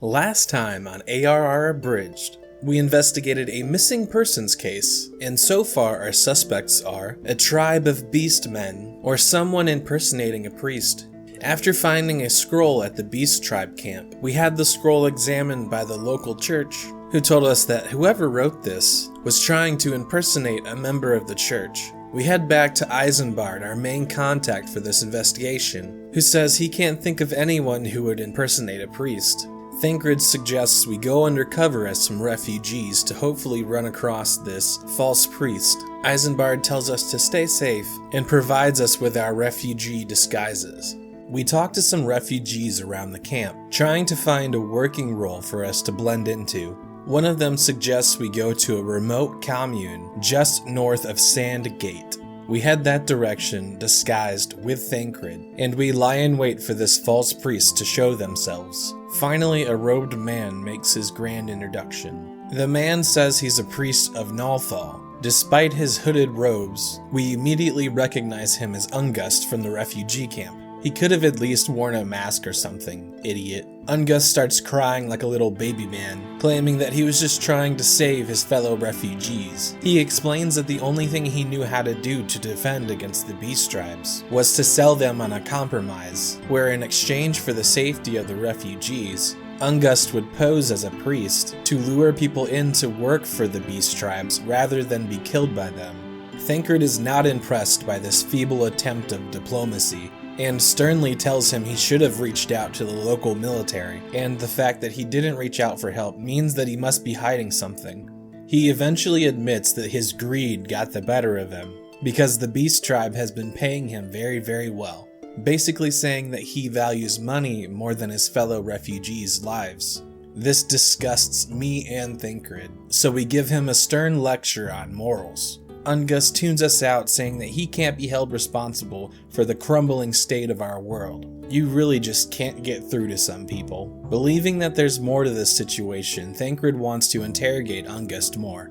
Last time on ARR Abridged, we investigated a missing persons case, and so far our suspects are a tribe of beast men, or someone impersonating a priest. After finding a scroll at the Beast Tribe camp, we had the scroll examined by the local church, who told us that whoever wrote this was trying to impersonate a member of the church. We head back to Isambard, our main contact for this investigation, who says he can't think of anyone who would impersonate a priest. Thancred suggests we go undercover as some refugees to hopefully run across this false priest. Isambard tells us to stay safe and provides us with our refugee disguises. We talk to some refugees around the camp, trying to find a working role for us to blend into. One of them suggests we go to a remote commune just north of Sandgate. We head that direction, disguised with Thancred, and we lie in wait for this false priest to show themselves. Finally, a robed man makes his grand introduction. The man says he's a priest of Nalthal. Despite his hooded robes, we immediately recognize him as Ungust from the refugee camp. He could have at least worn a mask or something, idiot. Ungust starts crying like a little baby man, claiming that he was just trying to save his fellow refugees. He explains that the only thing he knew how to do to defend against the beast tribes was to sell them on a compromise, where in exchange for the safety of the refugees, Ungust would pose as a priest to lure people in to work for the beast tribes rather than be killed by them. Thancred is not impressed by this feeble attempt of diplomacy, and sternly tells him he should have reached out to the local military, and the fact that he didn't reach out for help means that he must be hiding something. He eventually admits that his greed got the better of him, because the Beast Tribe has been paying him very well, basically saying that he values money more than his fellow refugees' lives. This disgusts me and Thancred, so we give him a stern lecture on morals. Ungust tunes us out, saying that he can't be held responsible for the crumbling state of our world. You really just can't get through to some people. Believing that there's more to this situation, Thancred wants to interrogate Ungust more,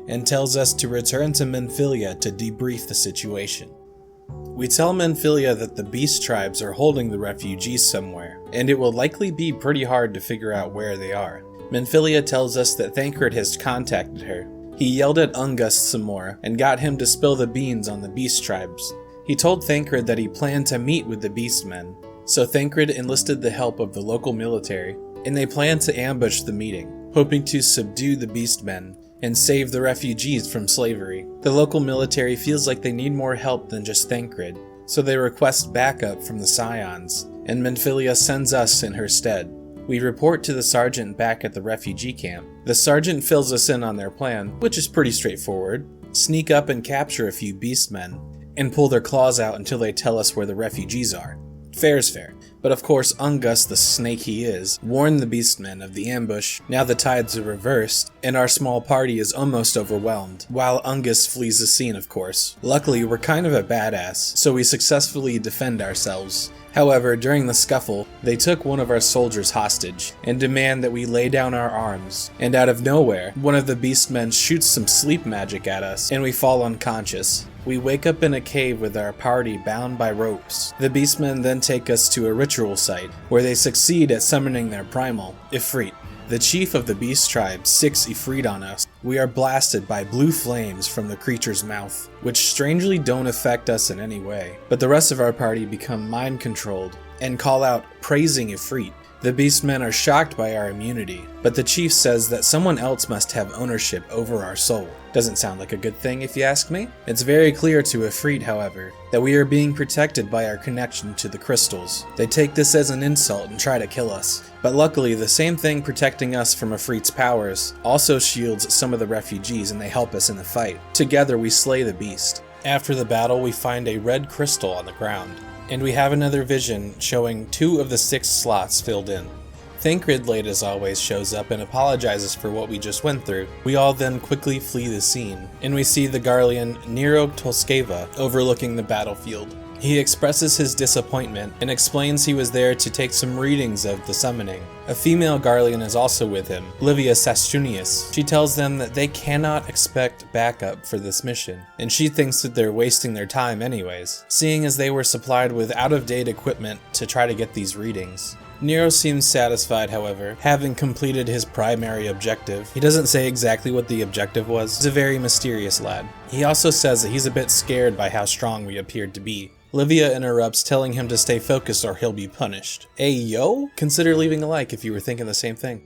and tells us to return to Menphilia to debrief the situation. We tell Menphilia that the beast tribes are holding the refugees somewhere, and it will likely be pretty hard to figure out where they are. Menphilia tells us that Thancred has contacted her. He yelled at Ungust some more, and got him to spill the beans on the beast tribes. He told Thancred that he planned to meet with the beastmen, so Thancred enlisted the help of the local military, and they planned to ambush the meeting, hoping to subdue the beastmen and save the refugees from slavery. The local military feels like they need more help than just Thancred, so they request backup from the Scions, and Menphilia sends us in her stead. We report to the sergeant back at the refugee camp. The sergeant fills us in on their plan, which is pretty straightforward. Sneak up and capture a few beastmen, and pull their claws out until they tell us where the refugees are. Fair's fair. But of course, Ungust, the snake he is, warned the beastmen of the ambush. Now the tides are reversed, and our small party is almost overwhelmed, while Ungust flees the scene, of course. Luckily, we're kind of a badass, so we successfully defend ourselves. However, during the scuffle, they took one of our soldiers hostage and demand that we lay down our arms. And out of nowhere, one of the beastmen shoots some sleep magic at us, and we fall unconscious. We wake up in a cave with our party bound by ropes. The beastmen then take us to a ritual site, where they succeed at summoning their primal, Ifrit. The chief of the beast tribe sicks Ifrit on us. We are blasted by blue flames from the creature's mouth, which strangely don't affect us in any way. But the rest of our party become mind-controlled and call out, praising Ifrit. The beastmen are shocked by our immunity, but the chief says that someone else must have ownership over our soul. Doesn't sound like a good thing if you ask me. It's very clear to Ifrit, however, that we are being protected by our connection to the crystals. They take this as an insult and try to kill us. But luckily, the same thing protecting us from Ifrit's powers also shields some of the refugees, and they help us in the fight. Together we slay the beast. After the battle, we find a red crystal on the ground, and we have another vision showing 2 of the 6 slots filled in. Thancred, late as always, shows up and apologizes for what we just went through. We all then quickly flee the scene, and we see the Garlean Nero Tolskeva overlooking the battlefield. He expresses his disappointment and explains he was there to take some readings of the summoning. A female Garlean is also with him, Livia Sastunius. She tells them that they cannot expect backup for this mission, and she thinks that they're wasting their time anyways, seeing as they were supplied with out-of-date equipment to try to get these readings. Nero seems satisfied, however, having completed his primary objective. He doesn't say exactly what the objective was. He's a very mysterious lad. He also says that he's a bit scared by how strong we appeared to be. Livia interrupts, telling him to stay focused or he'll be punished. Hey yo? Consider leaving a like if you were thinking the same thing.